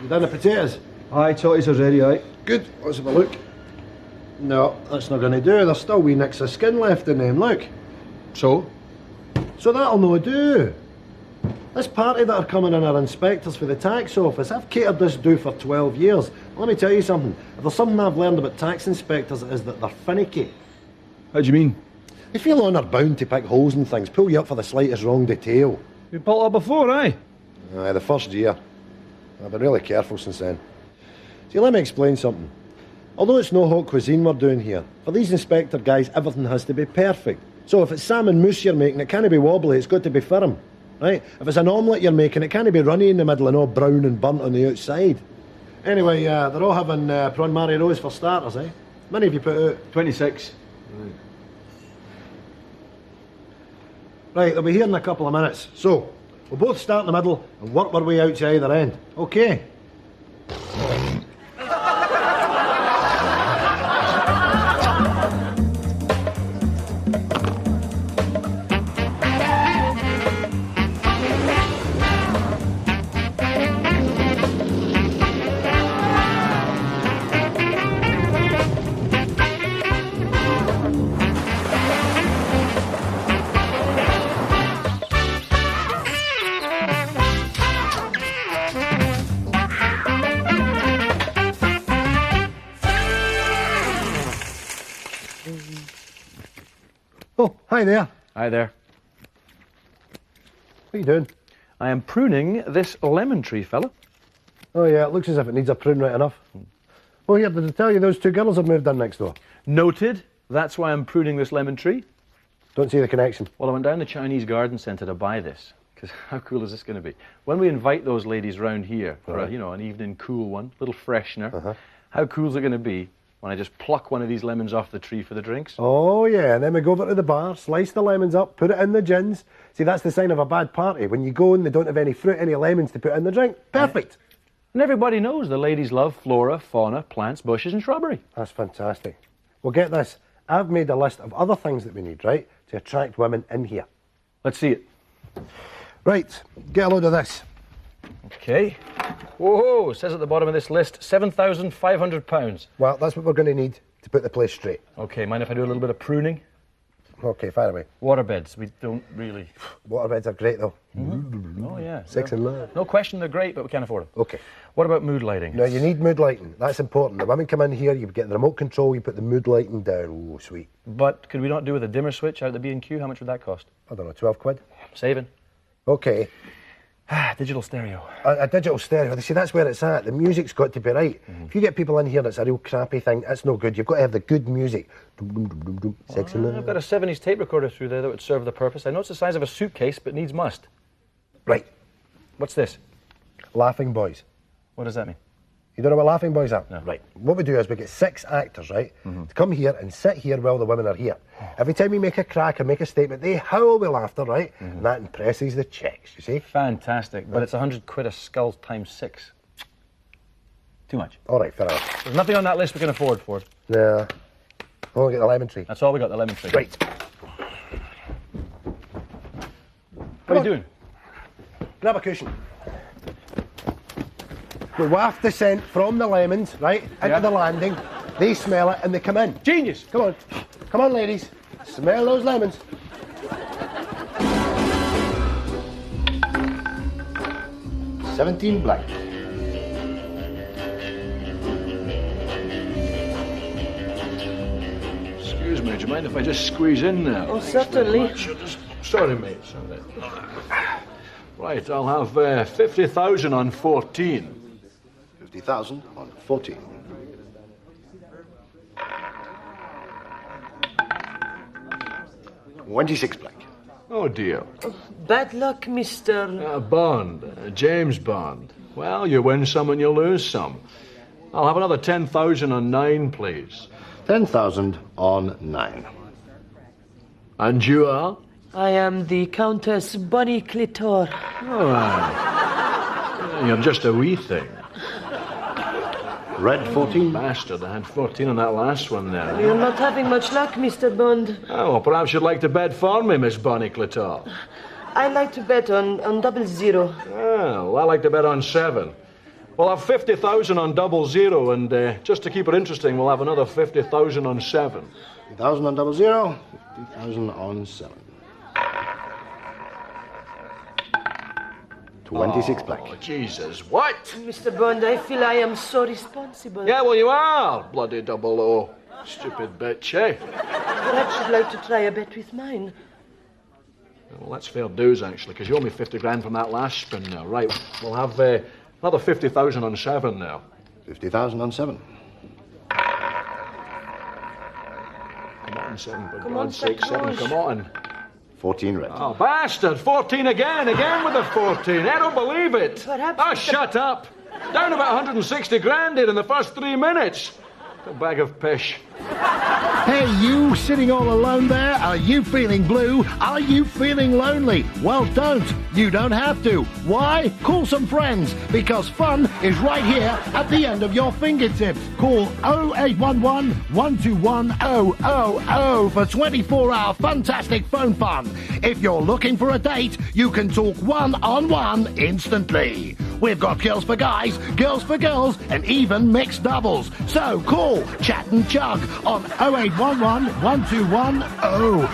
You done the potatoes? Aye, totties are ready, aye. Good. Let's have a look. No, that's not going to do. There's still wee nicks of skin left in them, look. So? So that'll no do. This party that are coming in are inspectors for the tax office. I've catered this do for 12 years. Let me tell you something. If there's something I've learned about tax inspectors, it is that they're finicky. How do you mean? They feel honour bound to pick holes in things, pull you up for the slightest wrong detail. You pulled up before, aye? Aye, the first year. I've been really careful since then. See, let me explain something. Although it's no hot cuisine we're doing here, for these inspector guys, everything has to be perfect. So if it's salmon mousse you're making, it can't be wobbly, it's got to be firm. Right? If it's an omelette you're making, it can't be runny in the middle and all brown and burnt on the outside. Anyway, they're all having prawn mari rose for starters, eh? How many have you put out? 26. Right, they'll be here in a couple of minutes. So, we'll both start in the middle and work our way out to either end. Okay? Oh, hi there. Hi there. What are you doing? I am pruning this lemon tree, fella. Oh yeah, it looks as if it needs a prune right enough. Oh here, did I tell you those two girls have moved in next door? Noted. That's why I'm pruning this lemon tree. Don't see the connection. Well, I went down the Chinese garden centre to buy this, because how cool is this going to be? When we invite those ladies round here for a, an evening cool one, little freshener, how cool is it going to be when I just pluck one of these lemons off the tree for the drinks? Oh yeah, and then we go over to the bar, slice the lemons up, put it in the gins. See, that's the sign of a bad party. When you go and they don't have any fruit, any lemons to put in the drink. Perfect. And everybody knows the ladies love flora, fauna, plants, bushes and shrubbery. That's fantastic. Well, get this. I've made a list of other things that we need, right, to attract women in here. Let's see it. Right, get a load of this. Okay. Whoa, it says at the bottom of this list, £7,500. Well, that's what we're going to need to put the place straight. Okay, mind if I do a little bit of pruning? Okay, fire away. Waterbeds, we don't really... Waterbeds are great, though. Oh, yeah. Sex and love. No question they're great, but we can't afford them. Okay. What about mood lighting? Now, you need mood lighting. That's important. The women come in here, you get the remote control, you put the mood lighting down. Oh, sweet. But could we not do with a dimmer switch out the B&Q? How much would that cost? I don't know, 12 quid? Saving. Okay. Digital stereo. A digital stereo. See, that's where it's at. The music's got to be right. If you get people in here that's a real crappy thing, that's no good. You've got to have the good music. Dum, dum, dum, dum, dum. Sex and love. I've got a 70s tape recorder through there that would serve the purpose. I know it's the size of a suitcase, but needs must. Right. What's this? Laughing Boys. What does that mean? You don't know what Laughing Boys are? No. Right. What we do is we get 6 actors, right, to come here and sit here while the women are here. Every time we make a crack or make a statement, they howl with laughter, right? And that impresses the chicks, you see? Fantastic, but it's 100 quid a skull times 6. Too much. All right, fair enough. There's nothing on that list we can afford, Ford. Yeah. Oh, we get the lemon tree. That's all we got, the lemon tree. Right. What are you doing? Grab a cushion. We waft the scent from the lemons, right, into the landing. They smell it and they come in. Genius! Come on. Come on, ladies. Smell those lemons. $17 black. Excuse me, do you mind if I just squeeze in there? Oh, certainly. Sorry, mate. Sorry. Right, I'll have 50,000 on 14. 50,000 on 14. $26 black. Oh, dear. Bad luck, Mr. Bond. James Bond. Well, you win some and you lose some. I'll have another 10,000 on 9, please. 10,000 on 9. And you are? I am the Countess Bonnie Clitor. All right. You're just a wee thing. Red 14. Bastard, I had 14 on that last one there. You're not having much luck, Mr. Bond. Oh, well, perhaps you'd like to bet for me, Miss Bonnie Clitor. I like to bet on 00. Well, I like to bet on 7. We'll have 50,000 on 00, and just to keep it interesting, we'll have another 50,000 on 7. 50,000 on 00, 50,000 on 7. 26 black. Oh, Jesus, what? Mr. Bond, I feel I am so responsible. Yeah, well, you are, bloody 00. Stupid bitch, eh? Perhaps you'd like to try a bet with mine. Well, that's fair dues, actually, because you owe me 50 grand from that last spin now. Right, we'll have another 50,000 on 7 now. 50,000 on 7. Come on, 7, for Come God's on, sake, 7, come on. 14 red. Oh, bastard! 14 again with the 14. I don't believe it. Perhaps Oh, the- shut up. Down about 160 grand here in the first 3 minutes. A bag of pish. Hey, you sitting all alone there? Are you feeling blue? Are you feeling lonely? Well, don't. You don't have to. Why? Call some friends, because fun is right here at the end of your fingertips. Call 0811 121 000 for 24-hour fantastic phone fun. If you're looking for a date, you can talk one-on-one instantly. We've got girls for guys, girls for girls, and even mixed doubles. So call, chat and chug on 0811 121 000.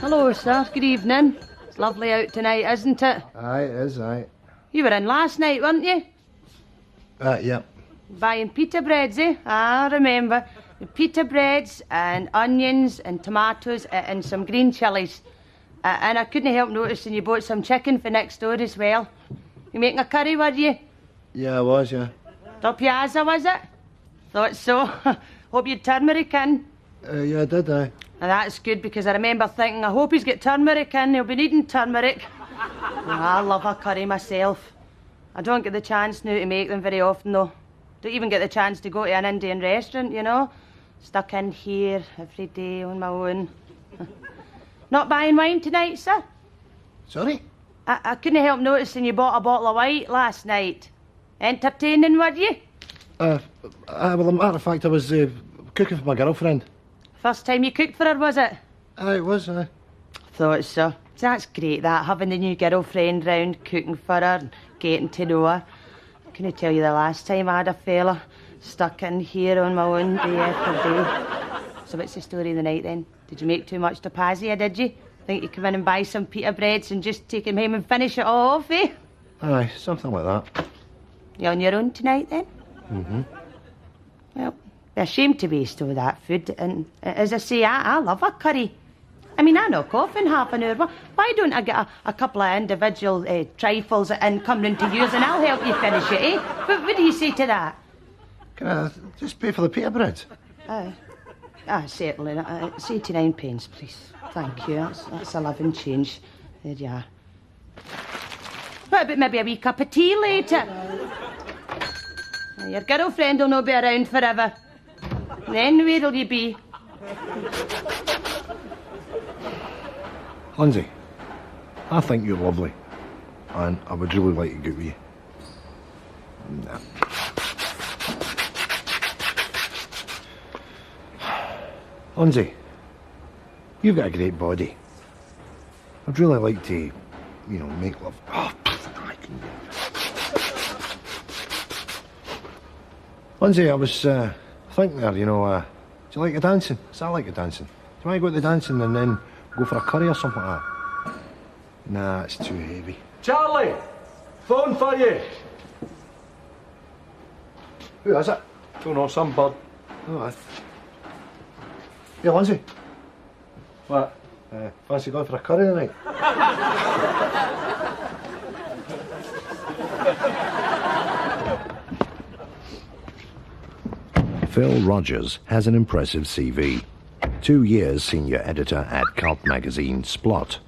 Hello, sir. Good evening. It's lovely out tonight, isn't it? Aye, it is, aye. You were in last night, weren't you? Yeah. Buying pita breads, eh? I remember. Pita breads and onions and tomatoes and some green chilies. And I couldn't help noticing you bought some chicken for next door as well. You making a curry, were you? Yeah, I was, yeah. Top piazza, was it? Thought so. Hope you'd turmeric in. Yeah, I did, aye. And that's good, because I remember thinking, I hope he's got turmeric in. He'll be needing turmeric. I love a curry myself. I don't get the chance now to make them very often, though. Don't even get the chance to go to an Indian restaurant, you know. Stuck in here every day on my own. Not buying wine tonight, sir? Sorry? I couldn't help noticing you bought a bottle of white last night. Entertaining, were you? Well, as a matter of fact, I was cooking for my girlfriend. First time you cooked for her, was it? Aye, it was, aye. Thought so. That's great, that, having the new girlfriend round, cooking for her, and getting to know her. Can I tell you the last time I had a fella stuck in here on my own day after day? So what's the story of the night then? Did you make too much tapazia, did you? Think you come in and buy some pita breads and just take him home and finish it all off, eh? Aye, something like that. You on your own tonight then? Mm-hmm. Well, be ashamed to waste all that food. And as I say, I love a curry. I mean, I knock off in half an hour. Why don't I get a couple of individual trifles and come round to yours and I'll help you finish it, eh? What do you say to that? Can I just pay for the pita bread? Certainly. It's 89 pence, please. Thank you. That's 11 change. There you are. What about maybe a wee cup of tea later? Your girlfriend will not be around forever. Then where'll you be? Lindsay, I think you're lovely. And I would really like to go with you. Nah. Lindsay, you've got a great body. I'd really like to, make love. Oh, I can... Lindsay, I was thinking there, do you like the dancing? So I like the dancing. Do you want to go to the dancing and then go for a curry or something like that? Nah, it's too heavy. Charlie! Phone for you! Who is it? Don't know, some bud. Oh, yeah, Lindsay. What? Fancy going for a curry tonight? Phil Rogers has an impressive CV. 2 years senior editor at cult magazine Splot,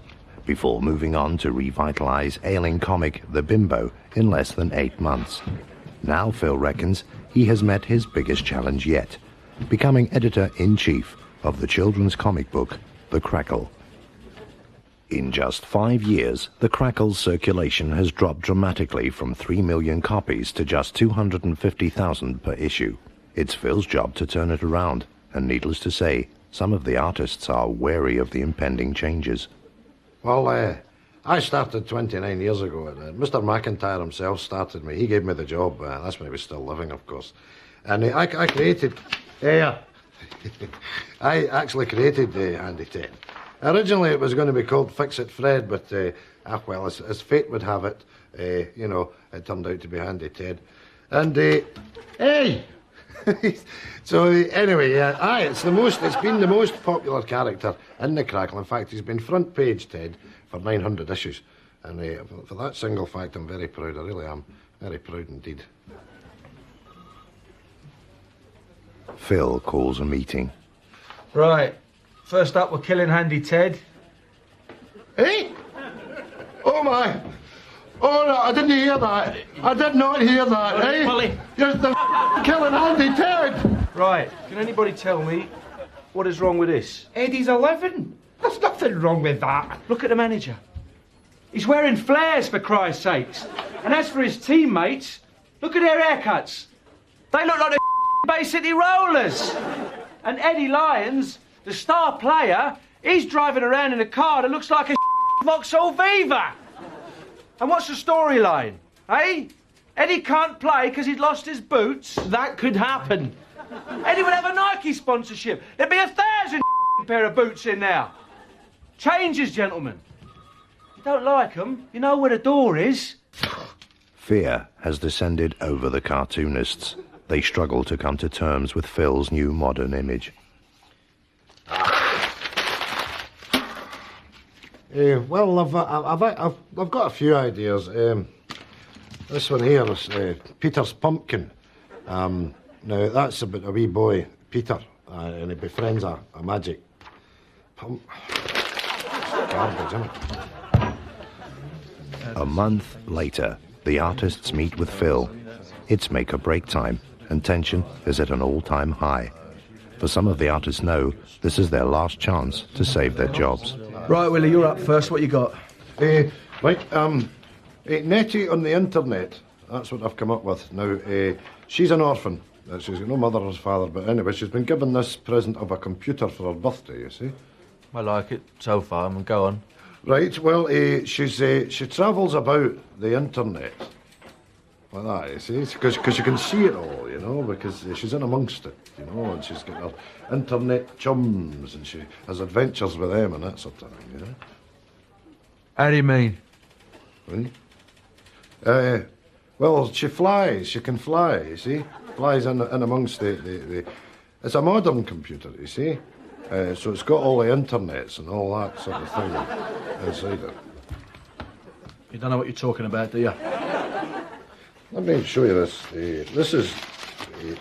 before moving on to revitalise ailing comic The Bimbo in less than 8 months. Now Phil reckons he has met his biggest challenge yet, becoming editor-in-chief of the children's comic book The Crackle. In just 5 years, The Crackle's circulation has dropped dramatically from 3 million copies to just 250,000 per issue. It's Phil's job to turn it around, and needless to say, some of the artists are wary of the impending changes. Well, I started 29 years ago. Mr. McIntyre himself started me. He gave me the job. That's when he was still living, of course. And I created... I actually created Handy Ted. Originally, it was going to be called Fix It Fred, but, well, as fate would have it, you know, it turned out to be Handy Ted. And, hey! So, anyway, it's been the most popular character in the Crackle. In fact, he's been front page Ted for 900 issues. And for that single fact, I'm very proud. I really am. Very proud indeed. Phil calls a meeting. Right. First up, we're killing Handy Ted. Hey? Oh, my. Oh, no, I didn't hear that. I did not hear that, eh? Polly. You're the killing Handy Ted. Right. Can anybody tell me what is wrong with this? Eddie's 11. There's nothing wrong with that. Look at the manager. He's wearing flares, for Christ's sakes. And as for his teammates, look at their haircuts. They look like they're Bay City Rollers. And Eddie Lyons, the star player, he's driving around in a car that looks like a Vauxhall Viva. And what's the storyline, eh? Eddie can't play because he'd lost his boots? That could happen. Eddie would have a Nike sponsorship. There'd be 1,000 pair of boots in there. Changes, gentlemen. You don't like them, you know where the door is. Fear has descended over the cartoonists. They struggle to come to terms with Phil's new modern image. Well, I've got a few ideas. This one here is Peter's Pumpkin. Now, that's about a wee boy, Peter, and he befriends a magic garbage, isn't it? A month later, the artists meet with Phil. It's make or break time, and tension is at an all-time high. For some of the artists know this is their last chance to save their jobs. Right, Willie, you're up first. What you got? Nettie on the internet. That's what I've come up with. Now, she's an orphan. She's got no mother or father, but anyway, she's been given this present of a computer for her birthday, you see. I like it so far. Go on. Right, well, she travels about the internet. Like that, you see, because you can see it all, you know, because she's in amongst it, you know, and she's got her internet chums, and she has adventures with them and that sort of thing, you know. How do you mean? Well, she flies, she can fly, you see, flies in amongst the... It's a modern computer, you see, so it's got all the internets and all that sort of thing inside it. You don't know what you're talking about, do you? Let me show you this. This is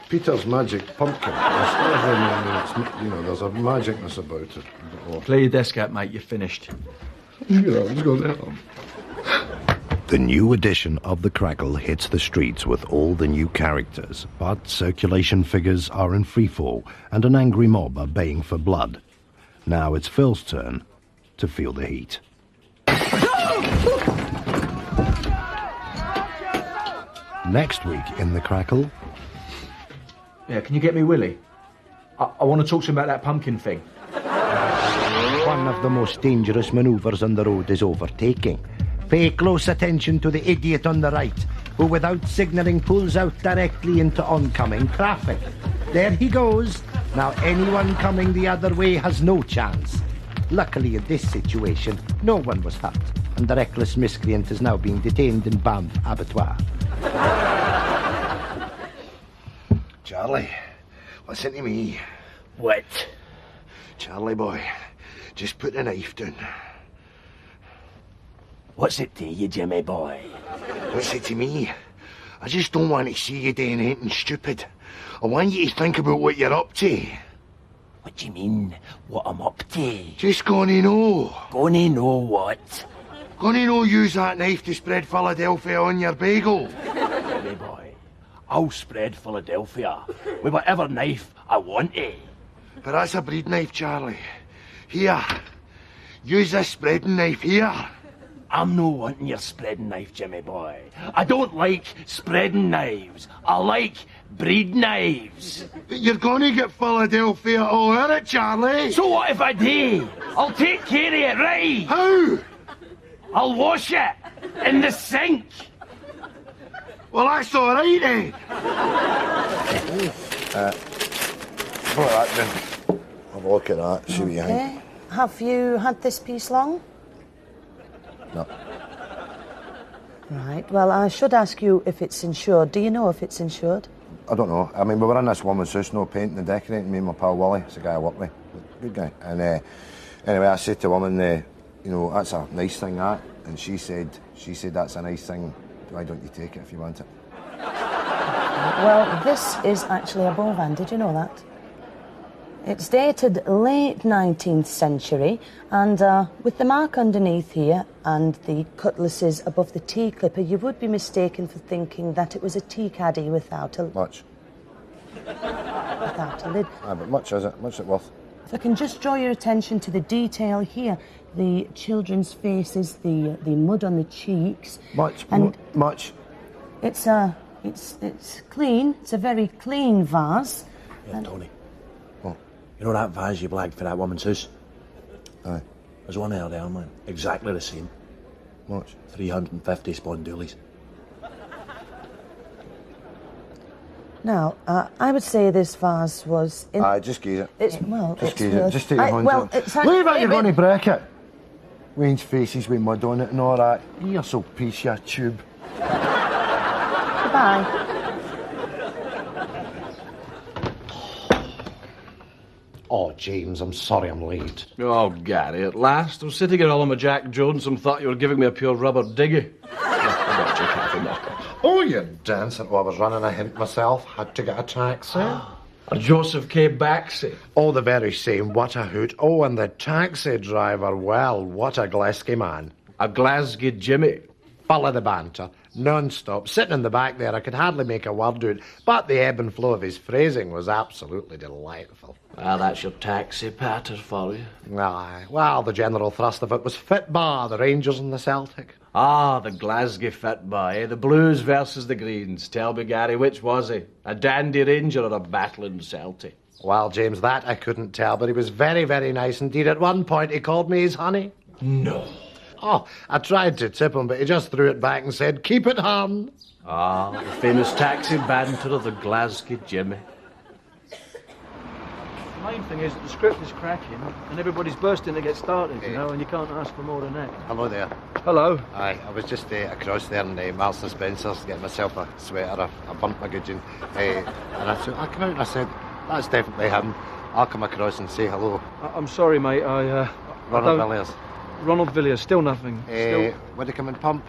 Peter's Magic Pumpkin. You know, there's a magicness about it. Oh. Clear your desk out, mate. You're finished. You know, let's go down. The new edition of The Crackle hits the streets with all the new characters, but circulation figures are in freefall and an angry mob are baying for blood. Now it's Phil's turn to feel the heat. Next week in The Crackle... Yeah, can you get me Willie? I want to talk to him about that pumpkin thing. One of the most dangerous manoeuvres on the road is overtaking. Pay close attention to the idiot on the right, who without signalling pulls out directly into oncoming traffic. There he goes. Now anyone coming the other way has no chance. Luckily in this situation, no one was hurt, and the reckless miscreant is now being detained in Banff Abattoir. Charlie, listen to me. What? Charlie boy, just put the knife down. What's it to you, Jimmy boy? What's it to me? I just don't want to see you doing anything stupid. I want you to think about what you're up to. What do you mean, what I'm up to? Just gonna know. Gonna know what? Gonna know use that knife to spread Philadelphia on your bagel. Jimmy boy, I'll spread Philadelphia with whatever knife I want to. But that's a breed knife, Charlie. Here, use this spreading knife here. I'm no wanting your spreading knife, Jimmy boy. I don't like spreading knives. I like breed knives. But you're gonna get Philadelphia all in it, Charlie. So what if I do? I'll take care of it, right? How? I'll wash it in the sink. Well, that's all right, eh? Look at that, then. Have a look at that, see what you think. Have you had this piece long? No. Right, well, I should ask you if it's insured. Do you know if it's insured? I don't know. I mean, we were in this woman's house, no painting and decorating, me and my pal Wally. It's a guy I work with. Good guy. And anyway, I said to the woman, you know, that's a nice thing, that. And she said that's a nice thing. Why don't you take it if you want it? Well, this is actually a Bovan. Did you know that? It's dated late 19th century, and with the mark underneath here and the cutlasses above the tea clipper, you would be mistaken for thinking that it was a tea caddy without a... Much. Without a lid. Aye, but much is it? Much is it worth? If I can just draw your attention to the detail here, the children's faces, the mud on the cheeks. Much. It's clean. It's a very clean vase. Yeah, Tony. You know that vase you blagged for that woman's house? Aye. There's one out there, man. Exactly the same. Much. 350 spondoolies. Now, I would say this vase was... Aye, just gaze it. Just gaze it. Just take your hands on it. Leave it, you're going to break it. Wayne's faces with mud on it and all that. You're so piece, you tube. Goodbye. Oh, James, I'm sorry I'm late. Oh, Gary, at last. I'm sitting here all on my Jack Jones and thought you were giving me a pure rubber diggy. Oh, you dancer. Oh, I was running a hint myself. Had to get a taxi. A Joseph K. Baxi. Oh, the very same. What a hoot. Oh, and the taxi driver. Well, what a Glasgow man. A Glasgow Jimmy. Full of the banter. Non-stop. Sitting in the back there, I could hardly make a word out. But the ebb and flow of his phrasing was absolutely delightful. Well, that's your taxi patter for you. Aye. Well, the general thrust of it was fit bar, the Rangers and the Celtic. Ah, the Glasgow fit boy, the Blues versus the Greens. Tell me, Gary, which was he? A dandy Ranger or a battling Celtic? Well, James, that I couldn't tell, but he was very, very nice indeed. At one point, he called me his honey. No. Oh, I tried to tip him, but he just threw it back and said, keep it, hon. Ah, the famous taxi banter of the Glasgow Jimmy. The main thing is that the script is cracking and everybody's bursting to get started, you know, and you can't ask for more than that. Hello there. Hello. Aye, I was just across there in Marks and Spencer's getting myself a sweater. I burnt my gudgeon. And I came out and I said, that's definitely him. I'll come across and say hello. I'm sorry, mate. Ronald Villiers. Ronald Villiers, still nothing. Would he come and pump?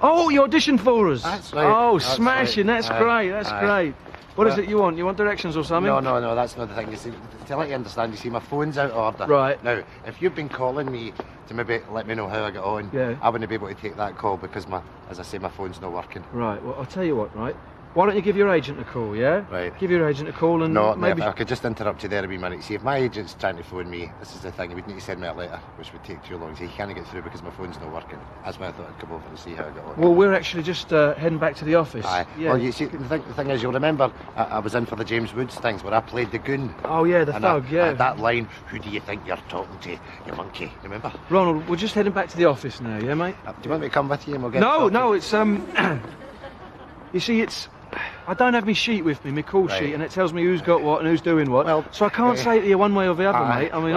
Oh, you auditioned for us. That's right. Oh, That's smashing. right. That's great. That's great. What is it you want? You want directions or something? No, that's not the thing. You see, to let you understand, you see, my phone's out of order. Right. Now, if you've been calling me to maybe let me know how I get on, I wouldn't be able to take that call because, as I say, my phone's not working. Right, well, I'll tell you what, right? Why don't you give your agent a call, yeah? Right. Give your agent a call and No, maybe... I could just interrupt you there a wee minute. See, if my agent's trying to phone me, this is the thing, he would need to send me a letter, which would take too long. See, he can't get through because my phone's not working. That's why I thought I'd come over and see how I get on. Well, we're actually just heading back to the office. Aye. Yeah. Well, you see, the thing is, you'll remember I was in for the James Woods things where I played the goon. Oh, yeah, the thug, yeah. That line, who do you think you're talking to, you monkey, remember? Ronald, we're just heading back to the office now, yeah, mate? Do you want me to come with you and we'll get No, it's, you see, it's... I don't have my sheet with me, my call sheet, and it tells me who's got what and who's doing what. Well, so I can't say to you one way or the other, mate. I mean,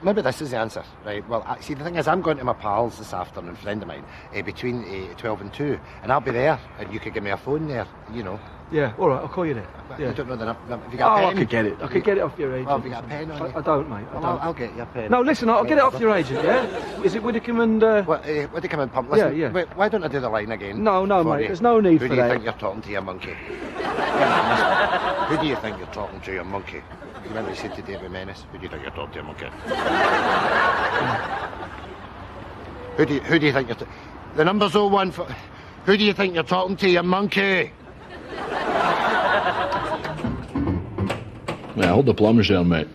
maybe this is the answer, right? Well, see, the thing is, I'm going to my pals this afternoon, a friend of mine, between 12 and 2, and I'll be there, and you could give me a phone there, you know. Yeah, all right, I'll call you there. I don't know the number. Have you got a pen? I could get it. I could get it off your agent. Oh, have you got a pen on you? I don't, mate. I don't. I'll get you a pen. No, listen, I'll get it off your agent, yeah? Is it Widdicombe and... Widdicombe and Pump. Listen, yeah. Wait, why don't I do the line again? No, mate, there's no need for that. Who do you think you're talking to, you monkey? Who do you think you're talking to, you monkey? Remember you said to David Menace? Who do you think you're talking to, you monkey? Who do you think you're... The number's 01 for... Who do you think you're talking to, you monkey? Yeah, hold the plums there, mate.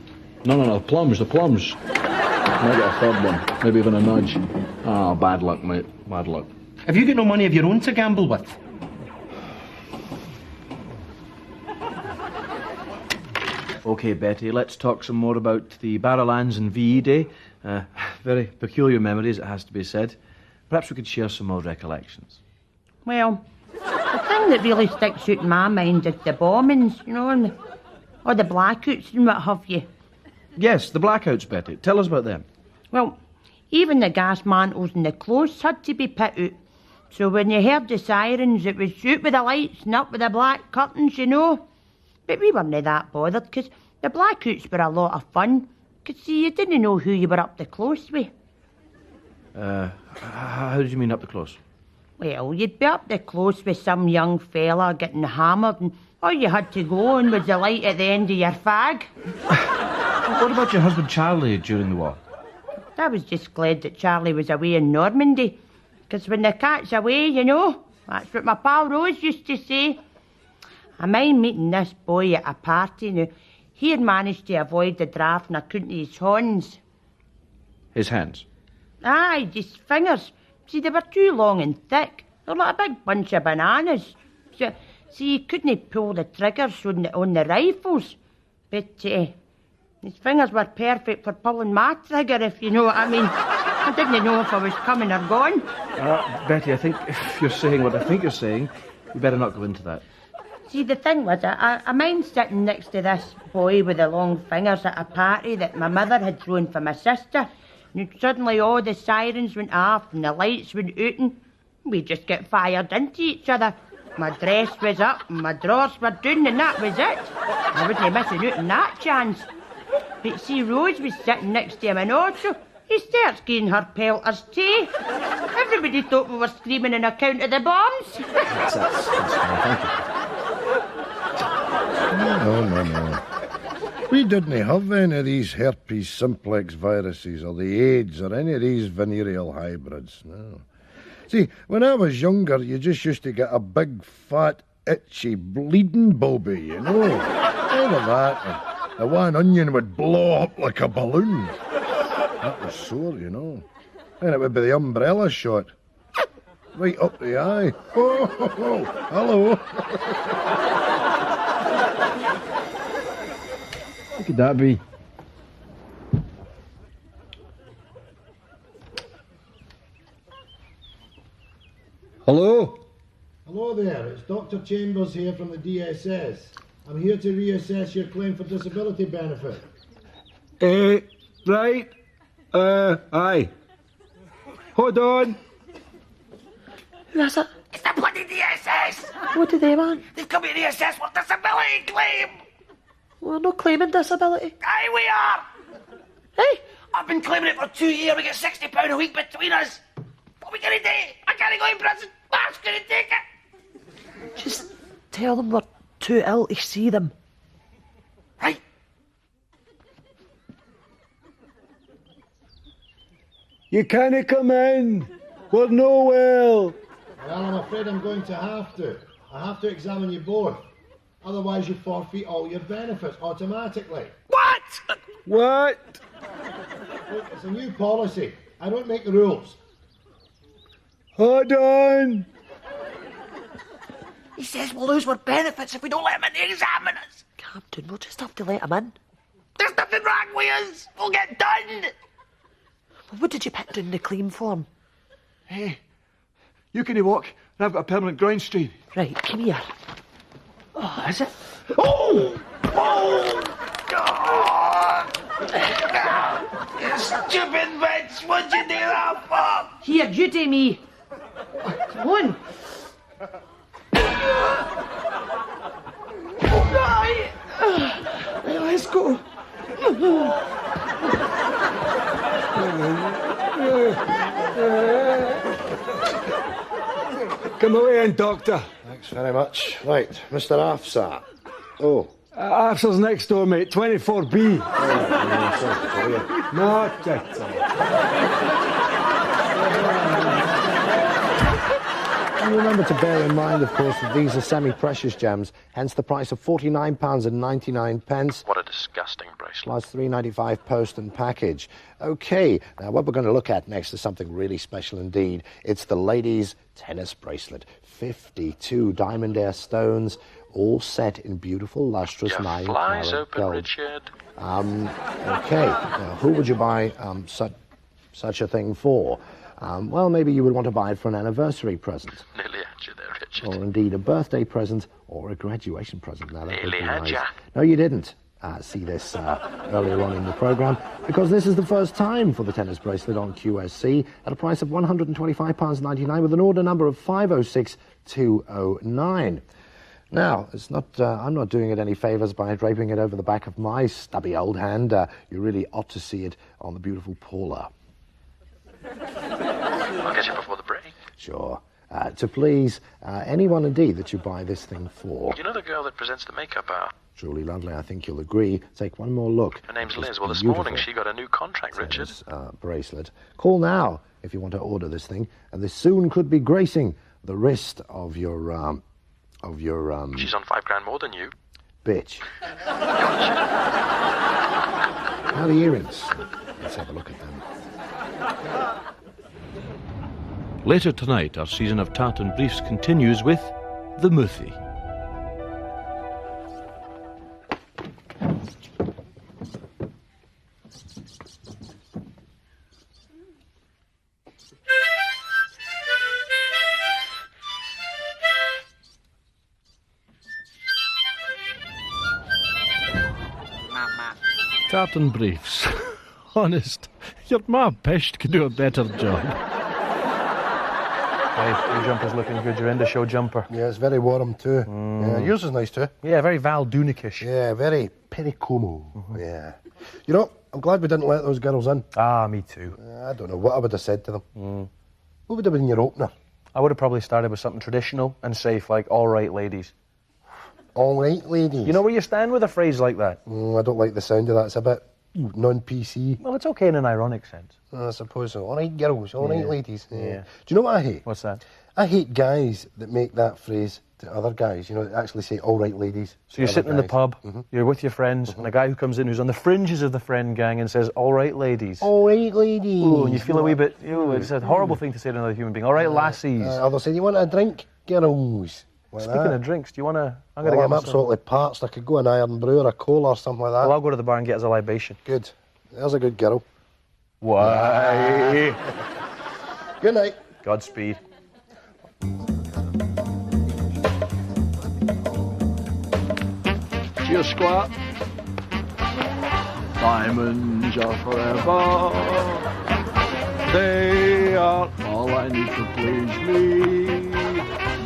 No, the plums. Might get a third one. Maybe even a nudge. Ah, bad luck, mate. Bad luck. Have you got no money of your own to gamble with? OK, Betty, let's talk some more about the Barrowlands and VE Day. Very peculiar memories, it has to be said. Perhaps we could share some old recollections. Well, the thing that really sticks out in my mind is the bombings, you know, and or the blackouts and what have you. Yes, the blackouts, Betty. Tell us about them. Well, even the gas mantles and the clothes had to be put out. So when you heard the sirens, it was shoot with the lights and up with the black curtains, you know. But we weren't that bothered, because the blackouts were a lot of fun. Because, see, you didn't know who you were up the close with. How do you mean up the close? Well, you'd be up the close with some young fella getting hammered, and all you had to go on was the light at the end of your fag. What about your husband Charlie during the war? I was just glad that Charlie was away in Normandy, because when the cat's away, you know, that's what my pal Rose used to say. I mind meeting this boy at a party now. He had managed to avoid the draft and I couldn't his horns. His hands? Aye, his fingers. See, they were too long and thick. They're like a big bunch of bananas. So, see, he couldn't pull the triggers on the rifles. But his fingers were perfect for pulling my trigger, if you know what I mean. I didn't know if I was coming or going. Betty, I think if you're saying what I think you're saying, you better not go into that. See, the thing was, I mind sitting next to this boy with the long fingers at a party that my mother had thrown for my sister. And suddenly all the sirens went off and the lights went out and we just got fired into each other. My dress was up and my drawers were down and that was it. I wasn't missing out on that chance. But see, Rose was sitting next to him and also he starts getting her pelters too. Everybody thought we were screaming on account of the bombs. That's fine, thank you. No. We didn't have any of these herpes simplex viruses or the AIDS or any of these venereal hybrids, no. See, when I was younger, you just used to get a big, fat, itchy, bleeding bobby, you know. Either that or the one onion would blow up like a balloon. That was sore, you know. And it would be the umbrella shot. Right up the eye. Oh, hello. What could that be? Hello? Hello there, it's Dr. Chambers here from the DSS. I'm here to reassess your claim for disability benefit. Right. Aye. Hold on. Who is it? It's the bloody DSS! What do they want? They've come here to assess what disability claim! We're not claiming disability. Aye, we are! Hey! I've been claiming it for 2 years. We get £60 a week between us. What are we going to do? I can't go in prison. Mark's going to take it. Just tell them we're too ill to see them. Right. You can't come in. We're no well. Well, I'm afraid I'm going to have to. I have to examine you both. Otherwise, you forfeit all your benefits automatically. What? What? Look, it's a new policy. I don't make the rules. Hold on. He says we'll lose our benefits if we don't let him in to examine us. Captain, we'll just have to let him in. There's nothing wrong with us. We'll get done. Well, what did you put down the claim form? Hey, you can walk, and I've got a permanent groin strain. Right, come here. Oh, is it? Oh! Oh! You stupid bitch! What'd you do that for? Here, you do me. Come on. Right. Let's go. Come away in, Doctor. Thanks very much. Right, Mr. Afsar. Oh. Afsar's next door, mate. 24B. Oh, Not it. And remember to bear in mind, of course, that these are semi-precious gems, hence the price of £49.99. What a disgusting bracelet. Plus £3.95 post and package. OK, now what we're going to look at next is something really special indeed. It's the ladies' tennis bracelet. 52 diamond air stones, all set in beautiful, lustrous Your 9 flies carat open, gold. Richard. OK, now who would you buy such a thing for? well, maybe you would want to buy it for an anniversary present. Nearly had you there, Richard. Or indeed a birthday present or a graduation present. Now, that would Nearly be had nice. ya. No, you didn't see this earlier on in the programme, because this is the first time for the tennis bracelet on QSC at a price of £125.99 with an order number of 506209. Now, it's not. I'm not doing it any favours by draping it over the back of my stubby old hand. You really ought to see it on the beautiful Paula. I'll get you before the break. Sure. To please anyone indeed that you buy this thing for. You know the girl that presents the makeup hour? Truly lovely, I think you'll agree. Take one more look. Her name's This Liz. Well, this beautiful morning she got a new contract, Richard. tennis, bracelet. Call now if you want to order this thing, and this soon could be gracing the wrist of your She's on £5 more than you. bitch. Now the earrings. Let's have a look at them. Later tonight, our season of Tartan Briefs continues with The Muthi. Tartan Briefs. Honest, your ma Pest could do a better job. Hey, your jumper's looking good. Your end-of-show jumper. Yeah, it's very warm too. Yeah, yours is nice too. Yeah, very Val Doonikish. Yeah, very pericomo. Yeah. You know, I'm glad we didn't let those girls in. Ah, me too. I don't know what I would have said to them. What would have been your opener? I would have probably started with something traditional and safe, like, all right, ladies. All right, ladies. You know where you stand with a phrase like that? I don't like the sound of that. It's a bit non-PC. Well, it's okay in an ironic sense. I suppose so. All right, girls. All right, ladies. Yeah. Do you know what I hate? What's that? I hate guys that make that phrase to other guys. You know, that actually say, all right, ladies. So you're sitting in the pub, you're with your friends, and a guy who comes in who's on the fringes of the friend gang and says, all right, ladies. All right, ladies. Ooh, and you feel a wee bit, it's a horrible thing to say to another human being. All right, lassies. Or they'll say, you want a drink, girls? Like Speaking that. of drinks, do you want to... I'm absolutely parched. I could go an Iron Brew or a Cola or something like that. Well, I'll go to the bar and get us a libation. Good. There's a good girl. Why? Good night. Godspeed. Cheers, squat. Diamonds are forever. They are all I need to please me.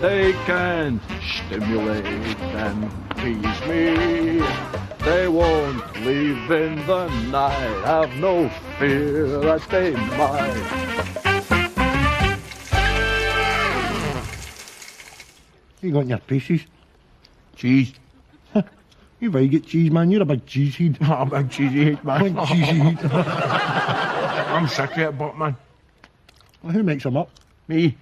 They can stimulate and tease me. They won't leave in the night. Have no fear that they might. You got your pieces? Cheese. You very get cheese, man. You're a big cheesehead. I'm a big cheesy head, man. Big cheesehead. I'm sick of it, but man. Well, who makes them up? Me.